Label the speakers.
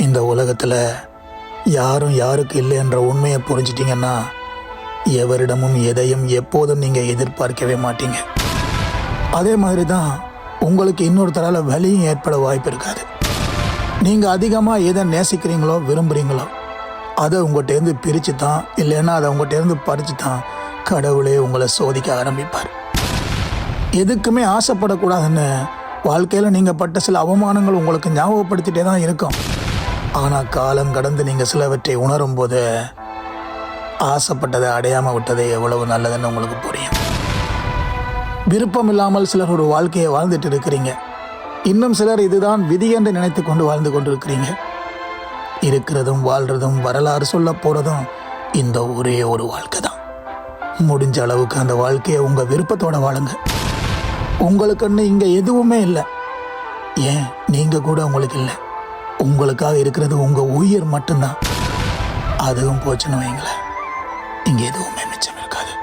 Speaker 1: இந்த உலகத்தில் யாரும் யாருக்கு இல்லைன்ற உண்மையை புரிஞ்சிட்டிங்கன்னா எவரிடமும் எதையும் எப்போதும் நீங்கள் எதிர்பார்க்கவே மாட்டீங்க. அதே மாதிரி தான் உங்களுக்கு இன்னொருத்தரால் வலியும் ஏற்பட வாய்ப்பு இருக்காது. நீங்கள் அதிகமாக எதை நேசிக்கிறீங்களோ விரும்புகிறீங்களோ அதை உங்கள்கிட்டேருந்து பிரித்து தான், இல்லைன்னா அதை உங்கள்கிட்டேருந்து பறித்து தான் கடவுளே உங்களை சோதிக்க ஆரம்பிப்பார். எதுக்குமே ஆசைப்படக்கூடாதுன்னு வாழ்க்கையில் நீங்கள் பட்ட சில அவமானங்கள் உங்களுக்கு ஞாபகப்படுத்திகிட்டே தான் இருக்கும். ஆனால் காலம் கடந்து நீங்கள் சிலவற்றை உணரும் போது ஆசைப்பட்டதை அடையாமல் விட்டதே எவ்வளவு நல்லதுன்னு உங்களுக்கு புரியும். விருப்பம் இல்லாமல் சிலர் ஒரு வாழ்க்கையை வாழ்ந்துட்டு இருக்கிறீங்க. இன்னும் சிலர் இதுதான் விதி என்று நினைத்து கொண்டு வாழ்ந்து கொண்டிருக்கிறீங்க. இருக்கிறதும் வாழ்றதும் வரலாறு சொல்ல போகிறதும் இந்த ஒரே ஒரு வாழ்க்கை தான். முடிஞ்ச அளவுக்கு அந்த வாழ்க்கையை உங்கள் விருப்பத்தோட வாழுங்க. உங்களுக்குன்னு இங்கே எதுவுமே இல்லை. ஏன் நீங்கள் கூட உங்களுக்கு இல்லை. உங்களுக்காக இருக்கிறது உங்கள் உயிர் மட்டும்தான். அதுவும் போச்சுன்னு வைங்களேன், இங்கே எதுவுமே மிச்சம் இருக்காது.